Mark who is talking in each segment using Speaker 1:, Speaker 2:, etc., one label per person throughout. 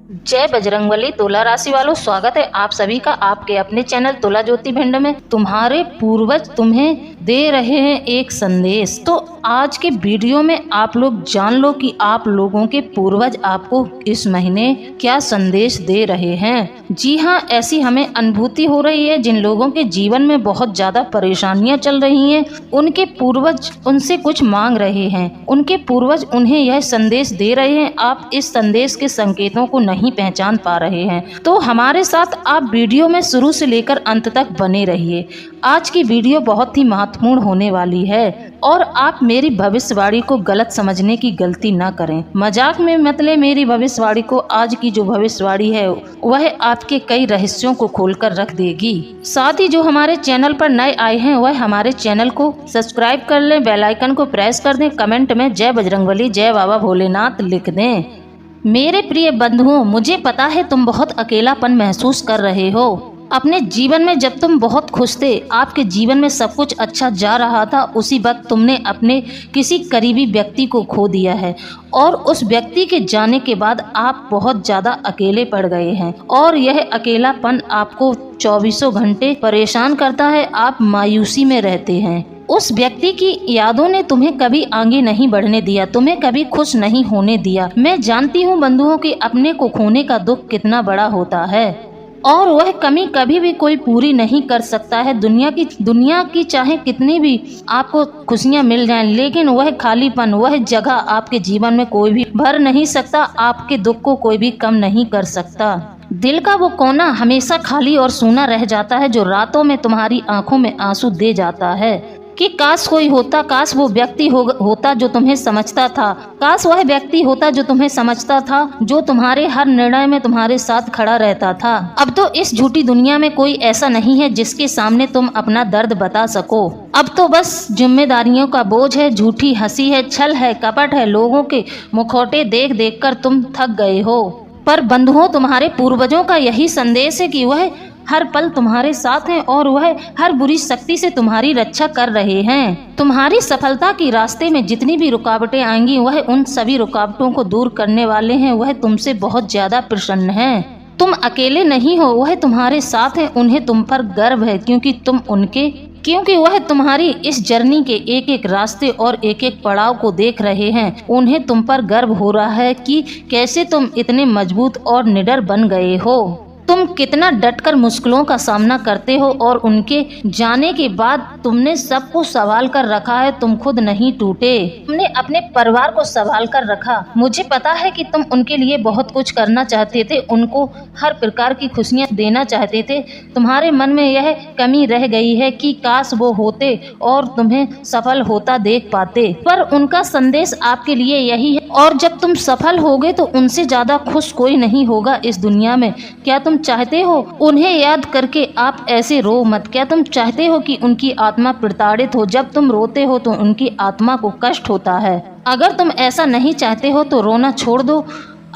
Speaker 1: जय बजरंगबली। तुला राशि वालों, स्वागत है आप सभी का आपके अपने चैनल तुला ज्योति भिंड में। तुम्हारे पूर्वज तुम्हें दे रहे हैं एक संदेश। तो आज के वीडियो में आप लोग जान लो कि आप लोगों के पूर्वज आपको इस महीने क्या संदेश दे रहे हैं। जी हाँ, ऐसी हमें अनुभूति हो रही है। जिन लोगों के जीवन में बहुत ज्यादा परेशानियां चल रही हैं, उनके पूर्वज उनसे कुछ मांग रहे हैं। उनके पूर्वज उन्हें यह संदेश दे रहे हैं। आप इस संदेश के संकेतों को नहीं पहचान पा रहे हैं तो हमारे साथ आप वीडियो में शुरू से लेकर अंत तक बने रहिए। आज की वीडियो बहुत ही महत्वपूर्ण होने वाली है और आप मेरी भविष्यवाणी को गलत समझने की गलती ना करें। मजाक में मत ले मेरी भविष्यवाणी को। आज की जो भविष्यवाणी है वह आपके कई रहस्यों को खोलकर रख देगी। साथ ही जो हमारे चैनल पर नए आए हैं वह हमारे चैनल को सब्सक्राइब कर लें, बेल आइकन को प्रेस कर दें, कमेंट में जय बजरंगबली जय बाबा भोलेनाथ लिख दें। मेरे प्रिय बंधुओं, मुझे पता है तुम बहुत अकेलापन महसूस कर रहे हो। अपने जीवन में जब तुम बहुत खुश थे, आपके जीवन में सब कुछ अच्छा जा रहा था, उसी वक्त तुमने अपने किसी करीबी व्यक्ति को खो दिया है और उस व्यक्ति के जाने के बाद आप बहुत ज़्यादा अकेले पड़ गए हैं और यह अकेलापन आपको 24 घंटे परेशान करता है। आप मायूसी में रहते हैं। उस व्यक्ति की यादों ने तुम्हें कभी आगे नहीं बढ़ने दिया, तुम्हें कभी खुश नहीं होने दिया। मैं जानती हूँ बंधुओं कि अपने को खोने का दुख कितना बड़ा होता है और वह कमी कभी भी कोई पूरी नहीं कर सकता है। दुनिया की चाहे कितनी भी आपको खुशियाँ मिल जाएं, लेकिन वह खालीपन, वह जगह आपके जीवन में कोई भी भर नहीं सकता। आपके दुख को कोई भी कम नहीं कर सकता। दिल का वो कोना हमेशा खाली और सूना रह जाता है जो रातों में तुम्हारी आंखों में आंसू दे जाता है कि काश कोई होता, काश वो व्यक्ति होता जो तुम्हें समझता था, काश वह व्यक्ति होता जो तुम्हें समझता था, जो तुम्हारे हर निर्णय में तुम्हारे साथ खड़ा रहता था। अब तो इस झूठी दुनिया में कोई ऐसा नहीं है जिसके सामने तुम अपना दर्द बता सको। अब तो बस जिम्मेदारियों का बोझ है, झूठी हंसी है, छल है, कपट है, लोगों के मुखौटे देख देख कर तुम थक गए हो। पर बंधुओं, तुम्हारे पूर्वजों का यही संदेश है कि वह हर पल तुम्हारे साथ हैं और वह हर बुरी शक्ति से तुम्हारी रक्षा कर रहे हैं। तुम्हारी सफलता की रास्ते में जितनी भी रुकावटें आएंगी, वह उन सभी रुकावटों को दूर करने वाले हैं। वह तुमसे बहुत ज्यादा प्रसन्न हैं। तुम अकेले नहीं हो, वह तुम्हारे साथ हैं। उन्हें तुम पर गर्व है क्योंकि वह तुम्हारी इस जर्नी के एक एक रास्ते और एक एक पड़ाव को देख रहे हैं। उन्हें तुम पर गर्व हो रहा है कि कैसे तुम इतने मजबूत और निडर बन गए हो। तुम कितना डटकर मुश्किलों का सामना करते हो और उनके जाने के बाद तुमने सबको संभाल कर रखा है। तुम खुद नहीं टूटे, तुमने अपने परिवार को संभाल कर रखा। मुझे पता है कि तुम उनके लिए बहुत कुछ करना चाहते थे, उनको हर प्रकार की खुशियां देना चाहते थे। तुम्हारे मन में यह कमी रह गई है कि काश वो होते और तुम्हें सफल होता देख पाते। पर उनका संदेश आपके लिए यही है और जब तुम सफल होगे तो उनसे ज्यादा खुश कोई नहीं होगा इस दुनिया में। क्या तुम चाहते हो उन्हें याद करके आप ऐसे रो मत? क्या तुम चाहते हो कि उनकी आत्मा प्रताड़ित हो? जब तुम रोते हो तो उनकी आत्मा को कष्ट होता है। अगर तुम ऐसा नहीं चाहते हो तो रोना छोड़ दो,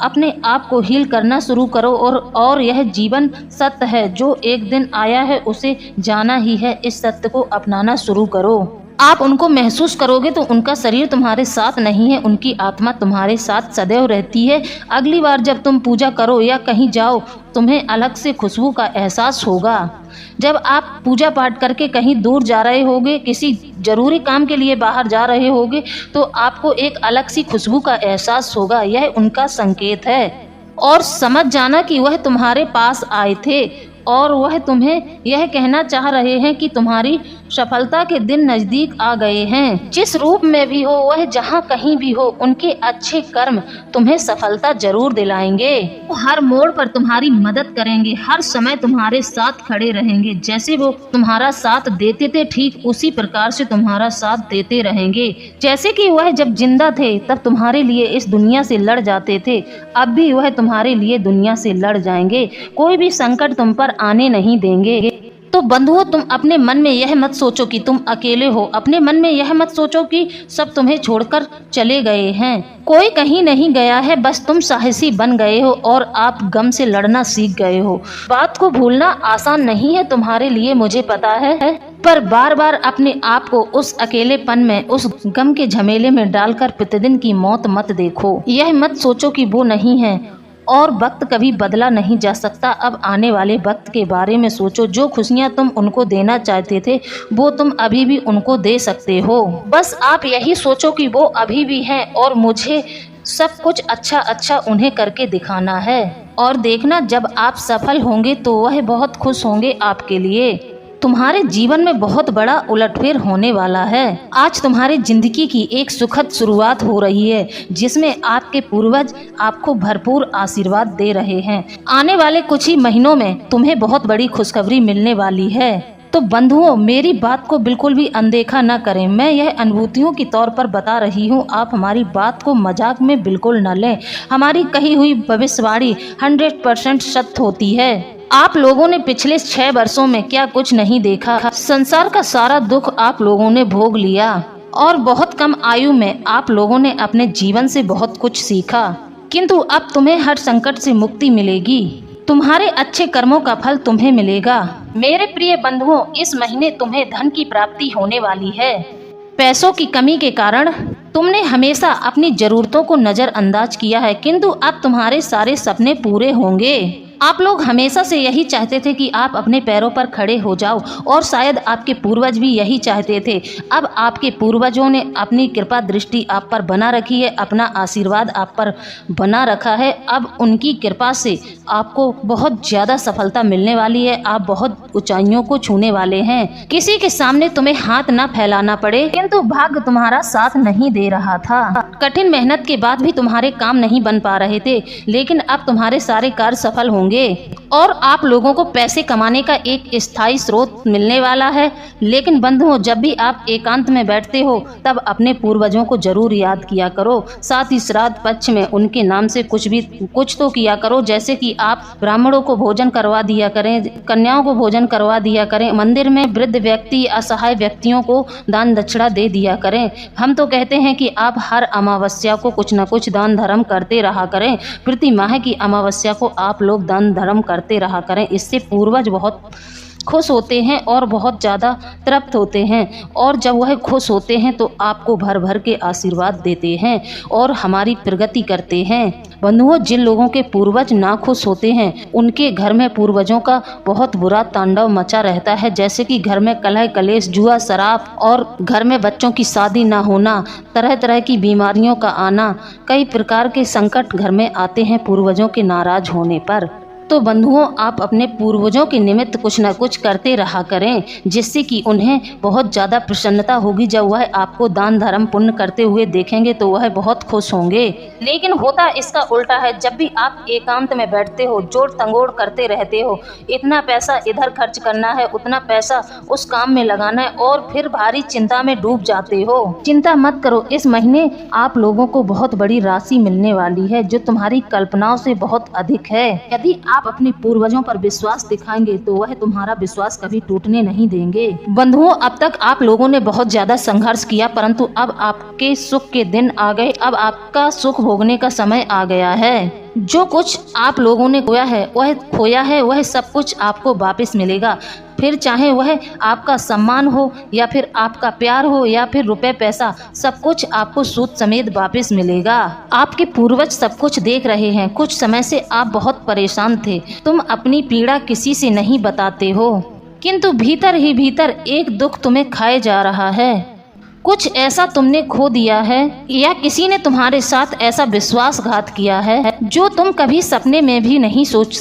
Speaker 1: अपने आप को हील करना शुरू करो और यह जीवन सत्य है जो एक दिन आया है, उसे जाना ही है। इस सत्य को अपनाना शुरू करो। आप उनको महसूस करोगे तो उनका शरीर तुम्हारे साथ नहीं है, उनकी आत्मा तुम्हारे साथ सदैव रहती है। अगली बार जब तुम पूजा करो या कहीं जाओ, तुम्हें अलग से खुशबू का एहसास होगा। जब आप पूजा पाठ करके कहीं दूर जा रहे होगे, किसी जरूरी काम के लिए बाहर जा रहे होगे, तो आपको एक अलग सी खुशबू का एहसास होगा। यह उनका संकेत है और समझ जाना कि वह तुम्हारे पास आए थे और वह तुम्हें यह कहना चाह रहे हैं कि तुम्हारी सफलता के दिन नजदीक आ गए हैं। जिस रूप में भी हो, वह जहाँ कहीं भी हो, उनके अच्छे कर्म तुम्हें सफलता जरूर दिलाएंगे। वो हर मोड़ पर तुम्हारी मदद करेंगे, हर समय तुम्हारे साथ खड़े रहेंगे। जैसे वो तुम्हारा साथ देते थे, ठीक उसी प्रकार से तुम्हारा साथ देते रहेंगे। जैसे कि वह जब जिंदा थे तब तुम्हारे लिए इस दुनिया से लड़ जाते थे, अब भी वह तुम्हारे लिए दुनिया से लड़ जाएंगे। कोई भी संकट तुम पर आने नहीं देंगे। तो बंधुओं, तुम अपने मन में यह मत सोचो कि तुम अकेले हो। अपने मन में यह मत सोचो कि सब तुम्हें छोड़कर चले गए हैं। कोई कहीं नहीं गया है, बस तुम साहसी बन गए हो और आप गम से लड़ना सीख गए हो। बात को भूलना आसान नहीं है तुम्हारे लिए, मुझे पता है, पर बार बार अपने आप को उस अकेलेपन में, उस गम के झमेले में डालकर प्रतिदिन की मौत मत देखो। यह मत सोचो कि वो नहीं है और वक्त कभी बदला नहीं जा सकता। अब आने वाले वक्त के बारे में सोचो। जो खुशियाँ तुम उनको देना चाहते थे वो तुम अभी भी उनको दे सकते हो। बस आप यही सोचो कि वो अभी भी हैं और मुझे सब कुछ अच्छा उन्हें करके दिखाना है। और देखना, जब आप सफल होंगे तो वह बहुत खुश होंगे आपके लिए। तुम्हारे जीवन में बहुत बड़ा उलटफेर होने वाला है। आज तुम्हारी जिंदगी की एक सुखद शुरुआत हो रही है जिसमें आपके पूर्वज आपको भरपूर आशीर्वाद दे रहे हैं। आने वाले कुछ ही महीनों में तुम्हें बहुत बड़ी खुशखबरी मिलने वाली है। तो बंधुओं, मेरी बात को बिल्कुल भी अनदेखा न करें। मैं यह अनुभूतियों के तौर पर बता रही हूँ। आप हमारी बात को मजाक में बिल्कुल न लें। हमारी कही हुई भविष्यवाणी 100% सत्य होती है। आप लोगों ने पिछले 6 वर्षों में क्या कुछ नहीं देखा। संसार का सारा दुख आप लोगों ने भोग लिया और बहुत कम आयु में आप लोगों ने अपने जीवन से बहुत कुछ सीखा। किंतु अब तुम्हें हर संकट से मुक्ति मिलेगी। तुम्हारे अच्छे कर्मों का फल तुम्हें मिलेगा। मेरे प्रिय बंधुओं, इस महीने तुम्हें धन की प्राप्ति होने वाली है। पैसों की कमी के कारण तुमने हमेशा अपनी जरूरतों को नजरअंदाज किया है, किंतु अब तुम्हारे सारे सपने पूरे होंगे। आप लोग हमेशा से यही चाहते थे कि आप अपने पैरों पर खड़े हो जाओ और शायद आपके पूर्वज भी यही चाहते थे। अब आपके पूर्वजों ने अपनी कृपा दृष्टि आप पर बना रखी है, अपना आशीर्वाद आप पर बना रखा है। अब उनकी कृपा से आपको बहुत ज़्यादा सफलता मिलने वाली है। आप बहुत ऊंचाइयों को छूने वाले हैं। किसी के सामने तुम्हें हाथ न फैलाना पड़े, किंतु भाग्य तुम्हारा साथ नहीं दे रहा था। कठिन मेहनत के बाद भी तुम्हारे काम नहीं बन पा रहे थे, लेकिन अब तुम्हारे सारे कार्य सफल होंगे और आप लोगों को पैसे कमाने का एक स्थायी स्रोत मिलने वाला है। लेकिन बंधुओं, जब भी आप एकांत में बैठते हो तब अपने पूर्वजों को जरूर याद किया करो। साथ ही श्राद्ध पक्ष में उनके नाम से कुछ तो किया करो, जैसे कि आप ब्राह्मणों को भोजन करवा दिया करें, कन्याओं को भोजन करवा दिया करें, मंदिर में वृद्ध व्यक्ति, असहाय व्यक्तियों को दान दक्षिणा दे दिया करें। हम तो कहते हैं कि आप हर अमावस्या को कुछ न कुछ दान धर्म करते रहा करें। प्रति माह की अमावस्या को आप लोग दान धर्म करते रहा करें। इससे पूर्वज बहुत खुश होते हैं और बहुत ज़्यादा तृप्त होते हैं, और जब वह खुश होते हैं तो आपको भर भर के आशीर्वाद देते हैं और हमारी प्रगति करते हैं। बंधुओं, जिन लोगों के पूर्वज ना खुश होते हैं उनके घर में पूर्वजों का बहुत बुरा तांडव मचा रहता है, जैसे कि घर में कलह कलेश, जुआ, शराब और घर में बच्चों की शादी ना होना, तरह तरह की बीमारियों का आना, कई प्रकार के संकट घर में आते हैं पूर्वजों के नाराज होने पर। तो बंधुओं, आप अपने पूर्वजों के निमित्त कुछ न कुछ करते रहा करें, जिससे कि उन्हें बहुत ज़्यादा प्रसन्नता होगी। जब वह आपको दान धर्म पुण्य करते हुए देखेंगे तो वह बहुत खुश होंगे। लेकिन होता इसका उल्टा है। जब भी आप एकांत में बैठते हो, जोड़ तंगोड़ करते रहते हो, इतना पैसा इधर खर्च करना है, उतना पैसा उस काम में लगाना है, और फिर भारी चिंता में डूब जाते हो। चिंता मत करो, इस महीने आप लोगों को बहुत बड़ी राशि मिलने वाली है जो तुम्हारी कल्पनाओं से बहुत अधिक है। यदि आप अपने पूर्वजों पर विश्वास दिखाएंगे तो वह तुम्हारा विश्वास कभी टूटने नहीं देंगे। बंधुओं, अब तक आप लोगों ने बहुत ज्यादा संघर्ष किया, परंतु अब आपके सुख के दिन आ गए। अब आपका सुख भोगने का समय आ गया है। जो कुछ आप लोगों ने खोया है वह सब कुछ आपको वापस मिलेगा। फिर चाहे वह आपका सम्मान हो या फिर आपका प्यार हो या फिर रुपए पैसा, सब कुछ आपको सूद समेत वापस मिलेगा। आपके पूर्वज सब कुछ देख रहे हैं। कुछ समय से आप बहुत परेशान थे। तुम अपनी पीड़ा किसी से नहीं बताते हो, किंतु भीतर ही भीतर एक दुख तुम्हें खाए जा रहा है। कुछ ऐसा तुमने खो दिया है या किसी ने तुम्हारे साथ ऐसा विश्वासघात किया है जो तुम कभी सपने में भी नहीं सोच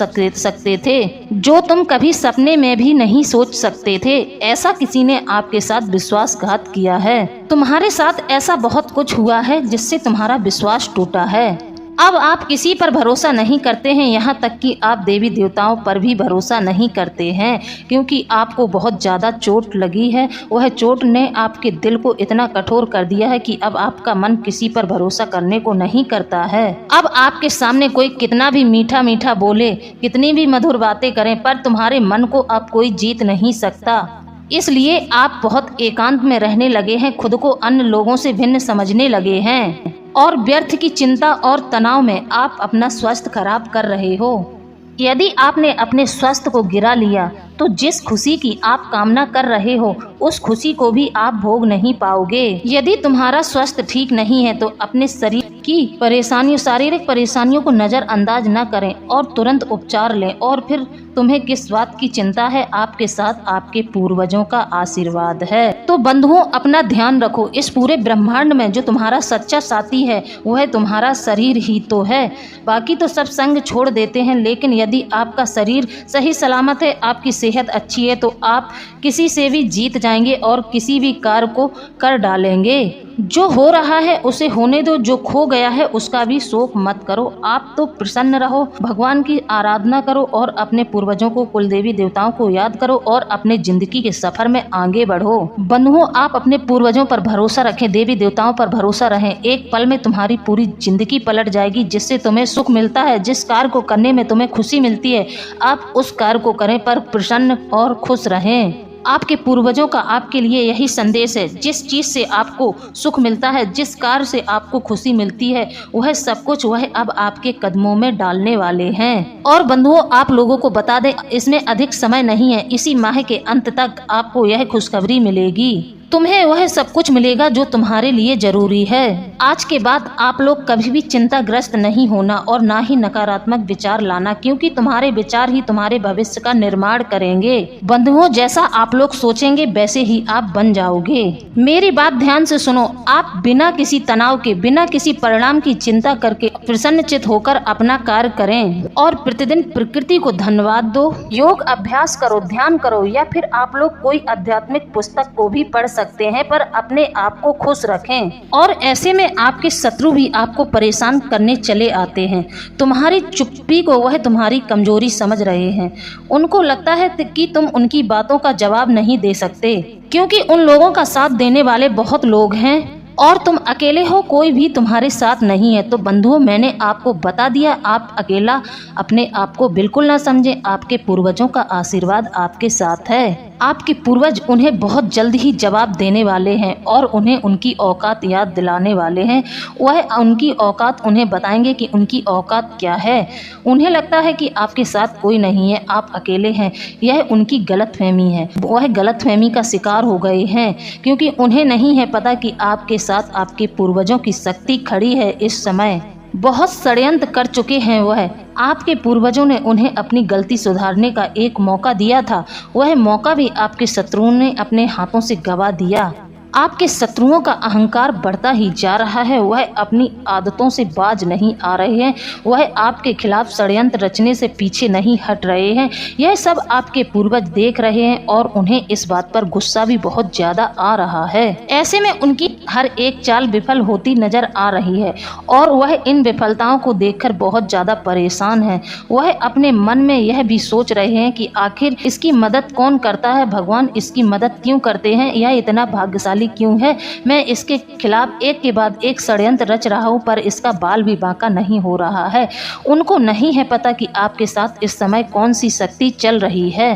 Speaker 1: सकते थे। ऐसा किसी ने आपके साथ विश्वासघात किया है। तुम्हारे साथ ऐसा बहुत कुछ हुआ है जिससे तुम्हारा विश्वास टूटा है। अब आप किसी पर भरोसा नहीं करते हैं, यहाँ तक कि आप देवी देवताओं पर भी भरोसा नहीं करते हैं, क्योंकि आपको बहुत ज़्यादा चोट लगी है। वह चोट ने आपके दिल को इतना कठोर कर दिया है कि अब आपका मन किसी पर भरोसा करने को नहीं करता है। अब आपके सामने कोई कितना भी मीठा मीठा बोले, कितनी भी मधुर बातें करें, पर तुम्हारे मन को अब कोई जीत नहीं सकता। इसलिए आप बहुत एकांत में रहने लगे हैं, खुद को अन्य लोगों से भिन्न समझने लगे हैं और व्यर्थ की चिंता और तनाव में आप अपना स्वास्थ्य खराब कर रहे हो। यदि आपने अपने स्वास्थ्य को गिरा लिया तो जिस खुशी की आप कामना कर रहे हो उस खुशी को भी आप भोग नहीं पाओगे। यदि तुम्हारा स्वास्थ्य ठीक नहीं है तो अपने शरीर की परेशानियों, शारीरिक परेशानियों को नजरअंदाज न करें और तुरंत उपचार लें। और फिर तुम्हें किस बात की चिंता है, आपके साथ आपके पूर्वजों का आशीर्वाद है। तो बंधुओं, अपना ध्यान रखो। इस पूरे ब्रह्मांड में जो तुम्हारा सच्चा साथी है वह तुम्हारा शरीर ही तो है। बाकी तो सब संग छोड़ देते हैं, लेकिन यदि आपका शरीर सही सलामत है, आपकी सेहत अच्छी है, तो आप किसी से भी जीत जाएंगे और किसी भी कार्य को कर डालेंगे। जो हो रहा है उसे होने दो, जो खो गया है उसका भी शोक मत करो। आप तो प्रसन्न रहो, भगवान की आराधना करो और अपने पूर्वजों को, कुल देवी देवताओं को याद करो और अपने जिंदगी के सफर में आगे बढ़ो। बंधुओं, आप अपने पूर्वजों पर भरोसा रखें, देवी देवताओं पर भरोसा रहें। एक पल में तुम्हारी पूरी जिंदगी पलट जाएगी। जिससे तुम्हें सुख मिलता है, जिस कार्य को करने में तुम्हें खुशी मिलती है, आप उस कार्य को करें, पर प्रसन्न और खुश रहें। आपके पूर्वजों का आपके लिए यही संदेश है। जिस चीज से आपको सुख मिलता है, जिस कार्य से आपको खुशी मिलती है, वह सब कुछ वह अब आपके कदमों में डालने वाले हैं। और बंधुओं, आप लोगों को बता दें, इसमें अधिक समय नहीं है। इसी माह के अंत तक आपको यह खुशखबरी मिलेगी। तुम्हें वह सब कुछ मिलेगा जो तुम्हारे लिए जरूरी है। आज के बाद आप लोग कभी भी चिंताग्रस्त नहीं होना और ना ही नकारात्मक विचार लाना, क्योंकि तुम्हारे विचार ही तुम्हारे भविष्य का निर्माण करेंगे। बंधुओं, जैसा आप लोग सोचेंगे वैसे ही आप बन जाओगे। मेरी बात ध्यान से सुनो। आप बिना किसी तनाव के, बिना किसी परिणाम की चिंता करके प्रसन्नचित होकर अपना कार्य करें और प्रतिदिन प्रकृति को धन्यवाद दो। योग अभ्यास करो, ध्यान करो, या फिर आप लोग कोई आध्यात्मिक पुस्तक को भी पढ़ सकते हैं, पर अपने आप को खुश रखें। और ऐसे में आपके शत्रु भी आपको परेशान करने चले आते हैं। तुम्हारी चुप्पी को वह तुम्हारी कमजोरी समझ रहे हैं। उनको लगता है कि तुम उनकी बातों का जवाब नहीं दे सकते, क्योंकि उन लोगों का साथ देने वाले बहुत लोग हैं और तुम अकेले हो, कोई भी तुम्हारे साथ नहीं है। तो बंधुओं, मैंने आपको बता दिया, आप अकेला अपने आप को बिल्कुल ना समझें। आपके पूर्वजों का आशीर्वाद आपके साथ है। आपके पूर्वज उन्हें बहुत जल्द ही जवाब देने वाले हैं और उन्हें उनकी औकात याद दिलाने वाले हैं। वह उनकी औकात उन्हें बताएंगे कि उनकी औकात क्या है। उन्हें लगता है कि आपके साथ कोई नहीं है, आप अकेले हैं। यह उनकी गलतफहमी है। वह गलतफहमी का शिकार हो गए हैं, क्योंकि उन्हें नहीं है पता कि आपके साथ आपके पूर्वजों की शक्ति खड़ी है। इस समय बहुत षड्यंत्र कर चुके हैं वह। आपके पूर्वजों ने उन्हें अपनी गलती सुधारने का एक मौका दिया था। वह मौका भी आपके शत्रुओं ने अपने हाथों से गवा दिया। आपके शत्रुओं का अहंकार बढ़ता ही जा रहा है। वह अपनी आदतों से बाज नहीं आ रहे हैं। वह आपके खिलाफ षड्यंत्र रचने से पीछे नहीं हट रहे हैं। यह सब आपके पूर्वज देख रहे हैं और उन्हें इस बात पर गुस्सा भी बहुत ज्यादा आ रहा है। ऐसे में उनकी हर एक चाल विफल होती नजर आ रही है और वह इन विफलताओं को देखकर बहुत ज्यादा परेशान है। वह अपने मन में यह भी सोच रहे हैं कि आखिर इसकी मदद कौन करता है, भगवान इसकी मदद क्यों करते हैं, यह इतना भाग्यशाली क्यों है। मैं इसके खिलाफ एक के बाद एक षड्यंत्र रच रहा हूं, पर इसका बाल भी बांका नहीं हो रहा है। उनको नहीं है पता कि आपके साथ इस समय कौन सी शक्ति चल रही है।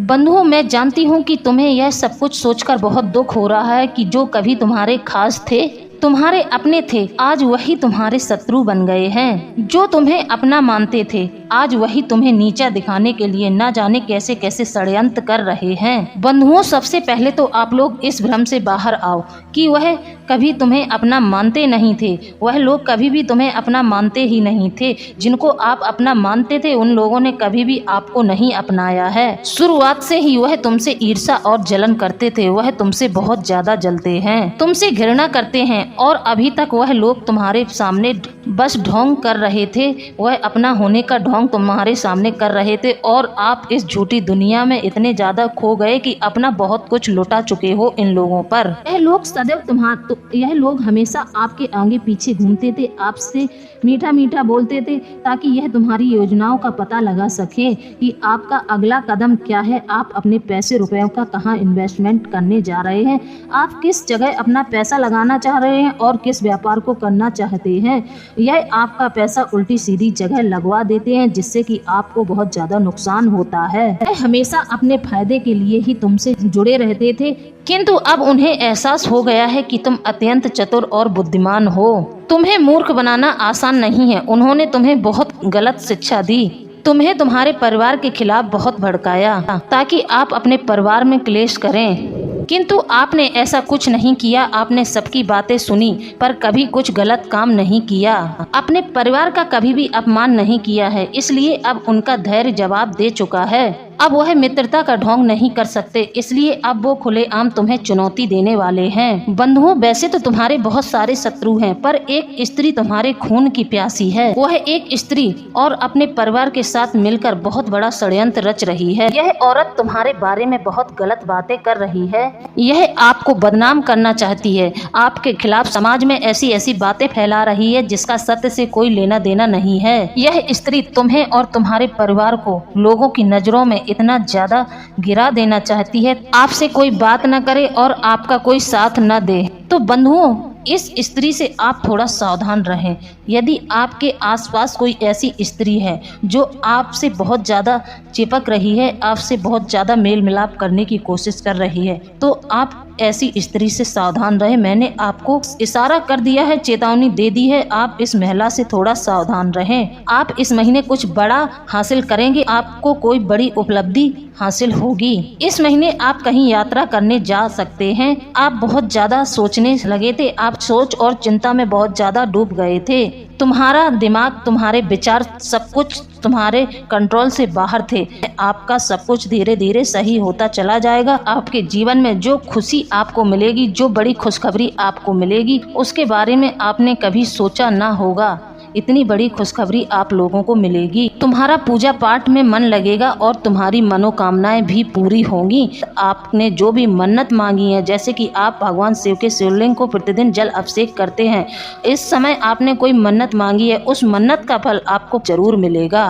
Speaker 1: बंधुओं, मैं जानती हूं कि तुम्हें यह सब कुछ सोचकर बहुत दुख हो रहा है कि जो कभी तुम्हारे खास थे, तुम्हारे अपने थे, आज वही तुम्हारे शत्रु बन गए हैं। जो तुम्हें अपना मानते थे, आज वही तुम्हें नीचा दिखाने के लिए न जाने कैसे कैसे षड्यंत्र कर रहे हैं। बंधुओं, सबसे पहले तो आप लोग इस भ्रम से बाहर आओ कि वह कभी तुम्हें अपना मानते नहीं थे। वह लोग कभी भी तुम्हें अपना मानते ही नहीं थे। जिनको आप अपना मानते थे, उन लोगों ने कभी भी आपको नहीं अपनाया है। शुरुआत से ही वह तुमसे ईर्ष्या और जलन करते थे। वह तुमसे बहुत ज्यादा जलते हैं, तुमसे घृणा करते हैं और अभी तक वह लोग तुम्हारे सामने बस ढोंग कर रहे थे। वह अपना होने का ढोंग तुम्हारे सामने कर रहे थे और आप इस झूठी दुनिया में इतने ज्यादा खो गए कि अपना बहुत कुछ लुटा चुके हो इन लोगों पर। यह लोग सदैव यह लोग हमेशा आपके आगे पीछे घूमते थे, आपसे मीठा मीठा बोलते थे, ताकि यह तुम्हारी योजनाओं का पता लगा सके कि आपका अगला कदम क्या है। आप अपने पैसे रुपयों का कहाँ इन्वेस्टमेंट करने जा रहे हैं, आप किस जगह अपना पैसा लगाना चाह रहे हैं और किस व्यापार को करना चाहते हैं। यह आपका पैसा उल्टी सीधी जगह लगवा देते हैं, जिससे कि आपको बहुत ज्यादा नुकसान होता है। वह हमेशा अपने फायदे के लिए ही तुमसे जुड़े रहते थे, किंतु अब उन्हें एहसास हो गया है कि तुम अत्यंत चतुर और बुद्धिमान हो। तुम्हें मूर्ख बनाना आसान नहीं है। उन्होंने तुम्हें बहुत गलत शिक्षा दी, तुम्हें तुम्हारे परिवार के खिलाफ बहुत भड़काया ताकि आप अपने परिवार में क्लेश करें। किंतु आपने ऐसा कुछ नहीं किया। आपने सबकी बातें सुनी पर कभी कुछ गलत काम नहीं किया। अपने परिवार का कभी भी अपमान नहीं किया है, इसलिए अब उनका धैर्य जवाब दे चुका है। अब वह मित्रता का ढोंग नहीं कर सकते, इसलिए अब वो खुलेआम तुम्हें चुनौती देने वाले हैं। बंधुओं, वैसे तो तुम्हारे बहुत सारे शत्रु हैं, पर एक स्त्री तुम्हारे खून की प्यासी है। वह एक स्त्री और अपने परिवार के साथ मिलकर बहुत बड़ा षड्यंत्र रच रही है। यह औरत तुम्हारे बारे में बहुत गलत बातें कर रही है। यह आपको बदनाम करना चाहती है, आपके खिलाफ समाज में ऐसी ऐसी बातें फैला रही है जिसका सत्य से कोई लेना देना नहीं है। यह स्त्री तुम्हें और तुम्हारे परिवार को लोगों की नजरों में इतना ज्यादा गिरा देना चाहती है, आपसे कोई बात न करे और आपका कोई साथ न दे। तो बंधुओं, इस स्त्री से आप थोड़ा सावधान रहें। यदि आपके आसपास कोई ऐसी स्त्री है जो आपसे बहुत ज़्यादा चिपक रही है, आपसे बहुत ज़्यादा मेल मिलाप करने की कोशिश कर रही है, तो आप ऐसी स्त्री से सावधान रहें। मैंने आपको इशारा कर दिया है, चेतावनी दे दी है, आप इस महिला से थोड़ा सावधान रहें। आप इस महीने कुछ बड़ा हासिल करेंगे, आपको कोई बड़ी उपलब्धि हासिल होगी। इस महीने आप कहीं यात्रा करने जा सकते हैं। आप बहुत ज्यादा सोचने लगे थे, आप सोच और चिंता में बहुत ज्यादा डूब गए थे। तुम्हारा दिमाग, तुम्हारे विचार, सब कुछ तुम्हारे कंट्रोल से बाहर थे। आपका सब कुछ धीरे धीरे सही होता चला जाएगा। आपके जीवन में जो खुशी आपको मिलेगी, जो बड़ी खुशखबरी आपको मिलेगी, उसके बारे में आपने कभी सोचा ना होगा। इतनी बड़ी खुशखबरी आप लोगों को मिलेगी। तुम्हारा पूजा पाठ में मन लगेगा और तुम्हारी मनोकामनाएं भी पूरी होंगी। आपने जो भी मन्नत मांगी है, जैसे कि आप भगवान शिव के शिवलिंग को प्रतिदिन जल अभिषेक करते हैं, इस समय आपने कोई मन्नत मांगी है, उस मन्नत का फल आपको जरूर मिलेगा।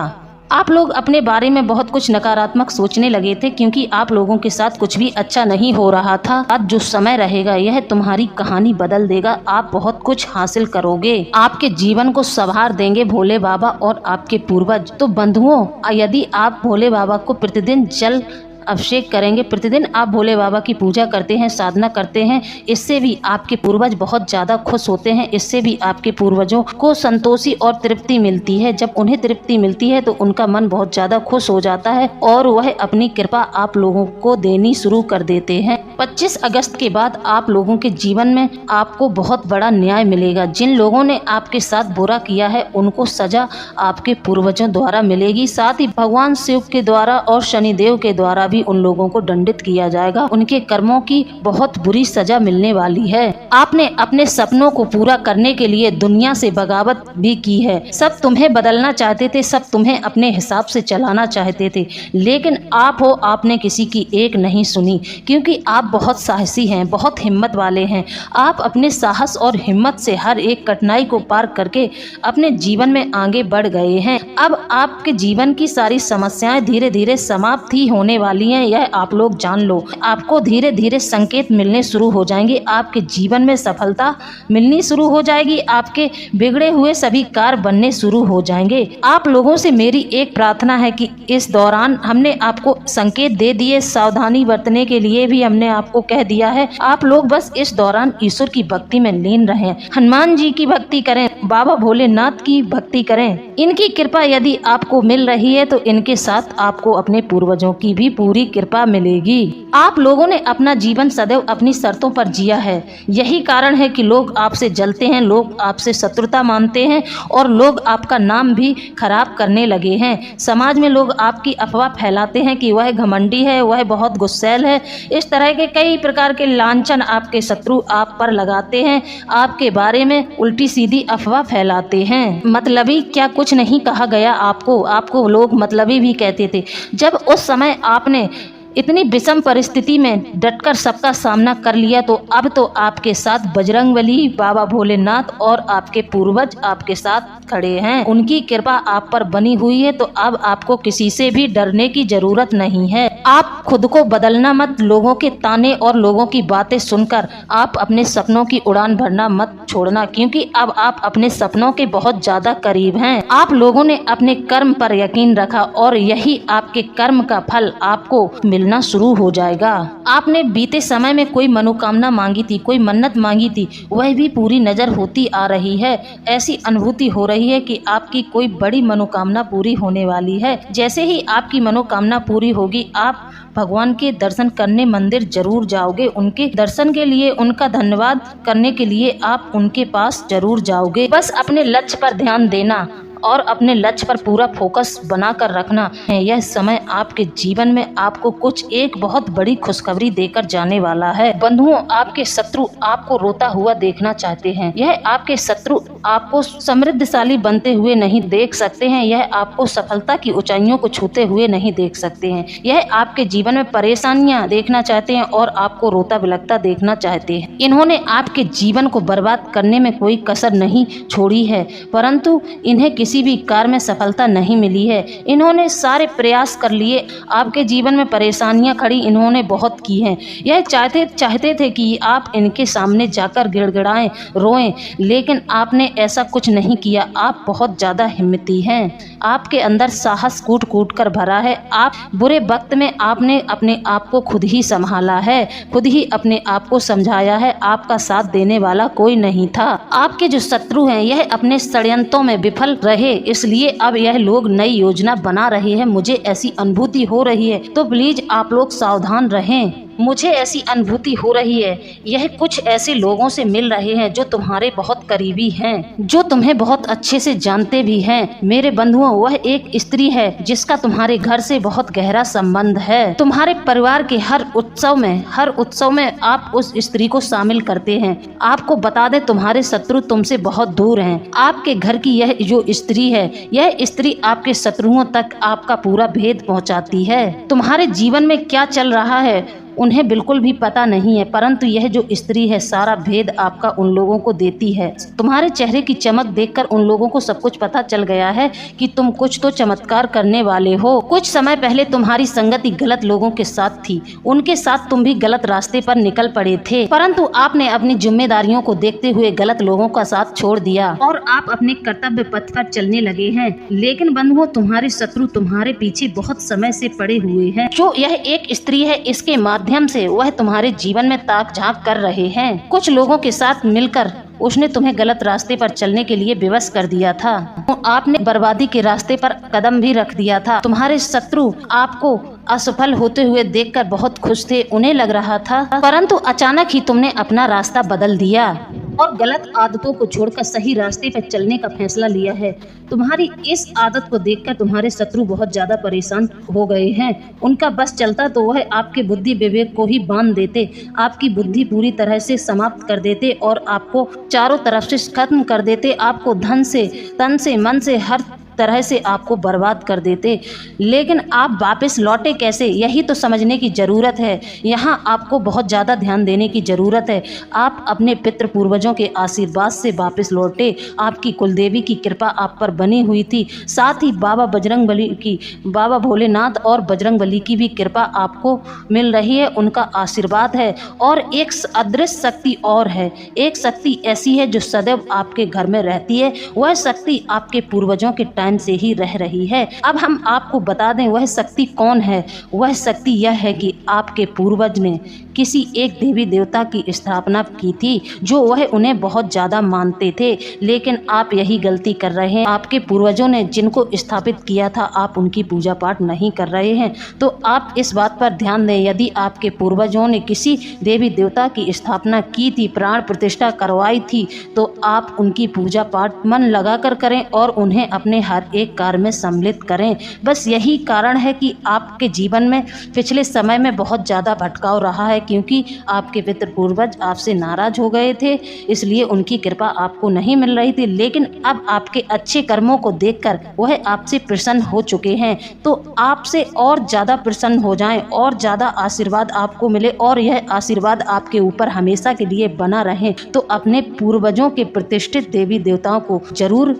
Speaker 1: आप लोग अपने बारे में बहुत कुछ नकारात्मक सोचने लगे थे, क्योंकि आप लोगों के साथ कुछ भी अच्छा नहीं हो रहा था। आज जो समय रहेगा यह तुम्हारी कहानी बदल देगा। आप बहुत कुछ हासिल करोगे, आपके जीवन को संवार देंगे भोले बाबा और आपके पूर्वज। तो बंधुओं, यदि आप भोले बाबा को प्रतिदिन जल अभिषेक करेंगे, प्रतिदिन आप भोले बाबा की पूजा करते हैं, साधना करते हैं, इससे भी आपके पूर्वज बहुत ज़्यादा खुश होते हैं। इससे भी आपके पूर्वजों को संतोषी और तृप्ति मिलती है। जब उन्हें तृप्ति मिलती है तो उनका मन बहुत ज़्यादा खुश हो जाता है और वह अपनी कृपा आप लोगों को देनी शुरू कर देते हैं। 25 अगस्त के बाद आप लोगों के जीवन में आपको बहुत बड़ा न्याय मिलेगा। जिन लोगों ने आपके साथ बुरा किया है उनको सजा आपके पूर्वजों द्वारा मिलेगी। साथ ही भगवान शिव के द्वारा और शनिदेव के द्वारा भी उन लोगों को दंडित किया जाएगा। उनके कर्मों की बहुत बुरी सजा मिलने वाली है। आपने अपने सपनों को पूरा करने के लिए दुनिया से बगावत भी की है। सब तुम्हें बदलना चाहते थे, सब तुम्हें अपने हिसाब से चलाना चाहते थे, लेकिन आपने किसी की एक नहीं सुनी, क्योंकि आप बहुत साहसी हैं, बहुत हिम्मत वाले हैं। आप अपने साहस और हिम्मत से हर एक कठिनाई को पार करके अपने जीवन में आगे बढ़ गए हैं। अब आपके जीवन की सारी समस्याएं धीरे धीरे समाप्त ही होने वाली हैं, यह आप लोग जान लो। आपको धीरे धीरे संकेत मिलने शुरू हो जाएंगे, आपके जीवन में सफलता मिलनी शुरू हो जाएगी, आपके बिगड़े हुए सभी कार्य बनने शुरू हो जाएंगे। आप लोगों से मेरी एक प्रार्थना है कि इस दौरान हमने आपको संकेत दे दिए, सावधानी बरतने के लिए भी हमने आपको कह दिया है। आप लोग बस इस दौरान ईश्वर की भक्ति में लीन रहें, हनुमान जी की भक्ति करें, बाबा भोलेनाथ की भक्ति करें। इनकी कृपा यदि आपको मिल रही है तो इनके साथ आपको अपने पूर्वजों की भी पूरी कृपा मिलेगी। आप लोगों ने अपना जीवन सदैव अपनी शर्तों पर जिया है, यही कारण है कि लोग आपसे जलते हैं, लोग आपसे शत्रुता मानते हैं और लोग आपका नाम भी खराब करने लगे हैं। समाज में लोग आपकी अफवाह फैलाते हैं कि वह घमंडी है, वह बहुत गुस्सैल है। इस तरह के कई प्रकार के लांछन आपके शत्रु आप पर लगाते हैं, आपके बारे में उल्टी सीधी अफवाह फैलाते हैं। मतलबी क्या कुछ नहीं कहा गया आपको लोग मतलबी भी कहते थे। जब उस समय आपने इतनी विषम परिस्थिति में डटकर सबका सामना कर लिया, तो अब तो आपके साथ बजरंगबली, बाबा भोलेनाथ और आपके पूर्वज आपके साथ खड़े हैं। उनकी कृपा आप पर बनी हुई है, तो अब आपको किसी से भी डरने की जरूरत नहीं है। आप खुद को बदलना मत, लोगों के ताने और लोगों की बातें सुनकर आप अपने सपनों की उड़ान भरना मत छोड़ना, क्योंकि अब आप अपने सपनों के बहुत ज्यादा करीब हैं। आप लोगों ने अपने कर्म पर यकीन रखा और यही आपके कर्म का फल आपको मिलना शुरू हो जाएगा। आपने बीते समय में कोई मनोकामना मांगी थी, कोई मन्नत मांगी थी, वह भी पूरी नजर होती आ रही है। ऐसी अनुभूति हो रही है कि आपकी कोई बड़ी मनोकामना पूरी होने वाली है। जैसे ही आपकी मनोकामना पूरी होगी, आप भगवान के दर्शन करने मंदिर जरूर जाओगे। उनके दर्शन के लिए, उनका धन्यवाद करने के लिए आप उनके पास जरूर जाओगे। बस अपने लक्ष्य पर ध्यान देना और अपने लक्ष्य पर पूरा फोकस बनाकर रखना है। यह समय आपके जीवन में आपको कुछ एक बहुत बड़ी खुशखबरी देकर जाने वाला है। बंधुओं, आपके शत्रु आपको रोता हुआ देखना चाहते हैं। यह आपके शत्रु आपको समृद्धशाली बनते हुए नहीं देख सकते हैं। यह आपको सफलता की ऊंचाइयों को छूते हुए नहीं देख सकते हैं। यह आपके जीवन में परेशानियां देखना चाहते हैं और आपको रोता बिलखता देखना चाहते हैं। इन्होंने आपके जीवन को बर्बाद करने में कोई कसर नहीं छोड़ी है, परंतु इन्हें किसी भी कार्य में सफलता नहीं मिली है। इन्होंने सारे प्रयास कर लिए, आपके जीवन में परेशानियां खड़ी इन्होंने बहुत की हैं। यह चाहते थे कि आप इनके सामने जाकर गिड़गिड़ाएं, रोएं, लेकिन आपने ऐसा कुछ नहीं किया। आप बहुत ज़्यादा हिम्मती हैं। आपके अंदर साहस कूट कूट कर भरा है। आप बुरे वक्त में आपने अपने आप को खुद ही संभाला है, खुद ही अपने आप को समझाया है। आपका साथ देने वाला कोई नहीं था। आपके जो शत्रु हैं यह अपने षड्यंत्रों में विफल रहे, इसलिए अब यह लोग नई योजना बना रहे हैं। मुझे ऐसी अनुभूति हो रही है, तो प्लीज आप लोग सावधान रहें। मुझे ऐसी अनुभूति हो रही है, यह कुछ ऐसे लोगों से मिल रहे हैं जो तुम्हारे बहुत करीबी हैं, जो तुम्हें बहुत अच्छे से जानते भी हैं। मेरे बंधुओं, वह एक स्त्री है जिसका तुम्हारे घर से बहुत गहरा संबंध है। तुम्हारे परिवार के हर उत्सव में आप उस स्त्री को शामिल करते हैं। आपको बता दें, तुम्हारे शत्रु तुमसे बहुत दूर हैं। आपके घर की यह जो स्त्री है, यह स्त्री आपके शत्रुओं तक आपका पूरा भेद पहुंचाती है। तुम्हारे जीवन में क्या चल रहा है उन्हें बिल्कुल भी पता नहीं है, परंतु यह जो स्त्री है सारा भेद आपका उन लोगों को देती है। तुम्हारे चेहरे की चमक देखकर उन लोगों को सब कुछ पता चल गया है कि तुम कुछ तो चमत्कार करने वाले हो। कुछ समय पहले तुम्हारी संगति गलत लोगों के साथ थी, उनके साथ तुम भी गलत रास्ते पर निकल पड़े थे, परंतु आपने अपनी जिम्मेदारियों को देखते हुए गलत लोगों का साथ छोड़ दिया और आप अपने कर्तव्य पथ पर चलने लगे हैं। लेकिन बंधुओं, तुम्हारे शत्रु तुम्हारे पीछे बहुत समय से पड़े हुए हैं। जो यह एक स्त्री है, इसके माध्यम से वह तुम्हारे जीवन में ताक झांक कर रहे हैं। कुछ लोगों के साथ मिलकर उसने तुम्हें गलत रास्ते पर चलने के लिए विवश कर दिया था। आपने बर्बादी के रास्ते पर कदम भी रख दिया था। तुम्हारे शत्रु आपको असफल होते हुए देखकर बहुत खुश थे। उन्हें लग रहा था, परंतु अचानक ही तुमने अपना रास्ता बदल दिया और गलत आदतों को छोड़कर सही रास्ते पर चलने का फैसला लिया है। तुम्हारी इस आदत को देखकर तुम्हारे शत्रु बहुत ज्यादा परेशान हो गए हैं। उनका बस चलता तो वह आपके बुद्धि विवेक को ही बांध देते, आपकी बुद्धि पूरी तरह से समाप्त कर देते और आपको चारों तरफ से खत्म कर देते। आपको धन से, तन से, मन से, हर तरह से आपको बर्बाद कर देते। लेकिन आप वापस लौटे कैसे, यही तो समझने की ज़रूरत है। यहाँ आपको बहुत ज़्यादा ध्यान देने की ज़रूरत है। आप अपने पितृ पूर्वजों के आशीर्वाद से वापस लौटे। आपकी कुलदेवी की कृपा आप पर बनी हुई थी, साथ ही बाबा भोलेनाथ और बजरंगबली की भी कृपा आपको मिल रही है, उनका आशीर्वाद है। और एक अदृश्य शक्ति और है, एक शक्ति ऐसी है जो सदैव आपके घर में रहती है। वह शक्ति आपके पूर्वजों के टाइम से ही रह रही है। अब हम आपको बता दें वह शक्ति कौन है। वह शक्ति यह है कि आपके पूर्वज ने किसी एक देवी देवता की स्थापना की थी, जो वह उन्हें बहुत ज़्यादा मानते थे। लेकिन आप यही गलती कर रहे हैं। आपके पूर्वजों ने जिनको स्थापित किया था, आप उनकी पूजा पाठ नहीं कर रहे हैं। तो आप इस बात पर ध्यान दें, यदि आपके पूर्वजों ने किसी देवी देवता की स्थापना की थी, प्राण प्रतिष्ठा करवाई थी, तो आप उनकी पूजा पाठ मन लगाकर करें और उन्हें अपने हर एक कार्य में सम्मिलित करें। बस यही कारण है कि आपके जीवन में पिछले समय में बहुत ज़्यादा भटकाव रहा है, क्योंकि आपके पितृ पूर्वज आपसे नाराज हो गए थे, इसलिए उनकी कृपा आपको नहीं मिल रही थी। लेकिन अब आपके अच्छे कर्मों को देखकर वह आपसे प्रसन्न हो चुके हैं। तो आपसे और ज़्यादा प्रसन्न हो जाएं और ज़्यादा आशीर्वाद आपको मिले और यह आशीर्वाद आपके ऊपर हमेशा के लिए बना रहे। तो अपने पूर्वजों के प्रतिष्ठित देवी देवताओं को जरूर,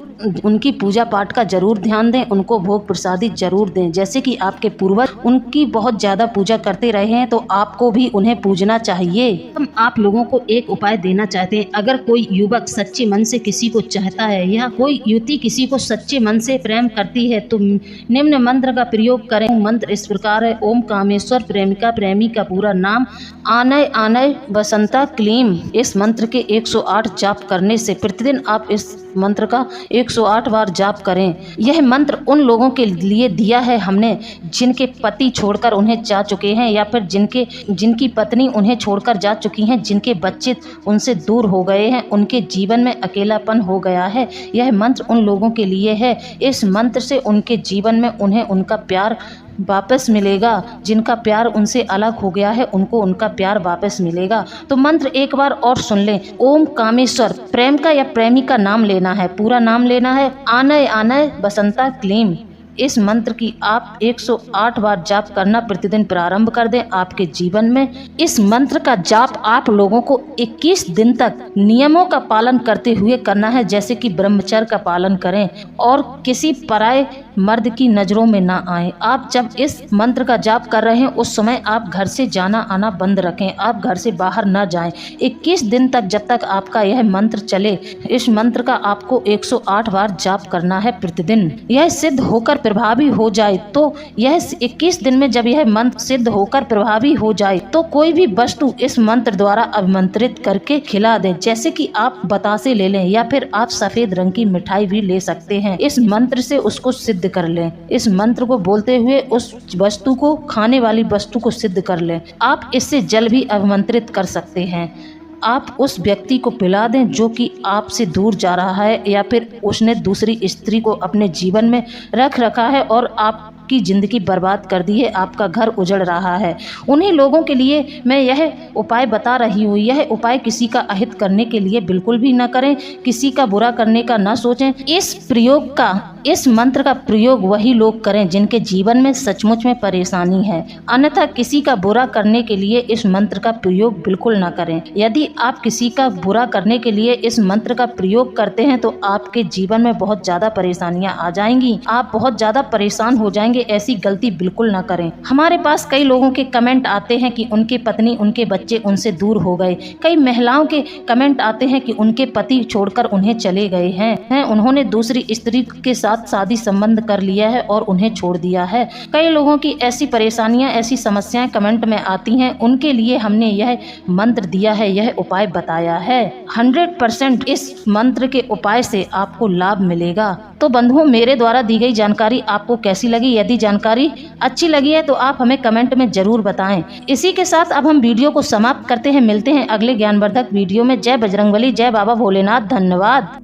Speaker 1: उनकी पूजा पाठ का जरूर ध्यान दें, उनको भोग प्रसादी जरूर दें। जैसे कि आपके पूर्वज उनकी बहुत ज़्यादा पूजा करते रहे हैं, तो आपको भी उन्हें पूजना चाहिए। हम आप लोगों को एक उपाय देना चाहते हैं। अगर कोई युवक सच्चे मन से किसी को चाहता है या कोई युवती किसी को सच्चे मन से प्रेम करती है, तो निम्न मंत्र का प्रयोग करें। मंत्र इस प्रकार है: ओम कामेश्वर प्रेमिका प्रेमी का पूरा नाम आनय आनय बसंता क्लीम। इस मंत्र के 108 जाप करने से प्रतिदिन आप इस मंत्र का 108 बार जाप करें। यह मंत्र उन लोगों के लिए दिया है हमने जिनके पति छोड़कर उन्हें जा चुके हैं, या फिर जिनकी पत्नी उन्हें छोड़कर जा चुकी हैं, जिनके बच्चे उनसे दूर हो गए हैं, उनके जीवन में अकेलापन हो गया है। यह मंत्र उन लोगों के लिए है। इस मंत्र से उनके जीवन में उन्हें उनका प्यार वापस मिलेगा। जिनका प्यार उनसे अलग हो गया है, उनको उनका प्यार वापस मिलेगा। तो मंत्र एक बार और सुन लें। ओम कामेश्वर, प्रेम का या प्रेमी का नाम लेना है, पूरा नाम लेना है। आनय आनय बसंता क्लीम। इस मंत्र की आप 108 बार जाप करना प्रतिदिन प्रारंभ कर दें आपके जीवन में। इस मंत्र का जाप आप लोगों को 21 दिन तक नियमों का पालन करते हुए करना है, जैसे कि ब्रह्मचर्य का पालन करें और किसी पराये मर्द की नज़रों में ना आए। आप जब इस मंत्र का जाप कर रहे हैं उस समय आप घर से जाना आना बंद रखें, आप घर से बाहर ना जाएं। 21 दिन तक, जब तक आपका यह मंत्र चले, इस मंत्र का आपको 108 बार जाप करना है प्रतिदिन। यह सिद्ध होकर प्रभावी हो जाए तो यह 21 दिन में जब यह मंत्र सिद्ध होकर प्रभावी हो जाए तो कोई भी वस्तु इस मंत्र द्वारा अभिमंत्रित करके खिला दें, जैसे कि आप बतासे ले लें या फिर आप सफेद रंग की मिठाई भी ले सकते हैं। इस मंत्र से उसको सिद्ध कर लें। इस मंत्र को बोलते हुए उस वस्तु को, खाने वाली वस्तु को सिद्ध कर लें। आप इससे जल भी अभिमंत्रित कर सकते हैं। आप उस व्यक्ति को पिला दें जो कि आपसे दूर जा रहा है या फिर उसने दूसरी स्त्री को अपने जीवन में रख रखा है और आपकी ज़िंदगी बर्बाद कर दी है, आपका घर उजड़ रहा है। उन्हीं लोगों के लिए मैं यह उपाय बता रही हूँ। यह उपाय किसी का अहित करने के लिए बिल्कुल भी ना करें, किसी का बुरा करने का ना सोचें। इस मंत्र का प्रयोग वही लोग करें जिनके जीवन में सचमुच में परेशानी है, अन्यथा किसी का बुरा करने के लिए इस मंत्र का प्रयोग बिल्कुल ना करें। यदि आप किसी का बुरा करने के लिए इस मंत्र का प्रयोग करते हैं तो आपके जीवन में बहुत ज़्यादा परेशानियां आ जाएंगी, आप बहुत ज़्यादा परेशान हो जाएंगे। ऐसी गलती बिल्कुल ना करें। हमारे पास कई लोगों के कमेंट आते हैं कि उनके पत्नी, उनके बच्चे उनसे दूर हो गए। कई महिलाओं के कमेंट आते हैं कि उनके पति छोड़कर उन्हें चले गए हैं, उन्होंने दूसरी स्त्री के साथ शादी संबंध कर लिया है और उन्हें छोड़ दिया है। कई लोगों की ऐसी परेशानियां, ऐसी समस्याएं कमेंट में आती हैं, उनके लिए हमने यह मंत्र दिया है, यह उपाय बताया है। 100% इस मंत्र के उपाय से आपको लाभ मिलेगा। तो बंधुओं, मेरे द्वारा दी गई जानकारी आपको कैसी लगी? यदि जानकारी अच्छी लगी है तो आप हमें कमेंट में जरूर बताएं। इसी के साथ अब हम वीडियो को समाप्त करते हैं। मिलते हैं अगले ज्ञानवर्धक वीडियो में। जय बजरंगबली, जय बाबा भोलेनाथ। धन्यवाद।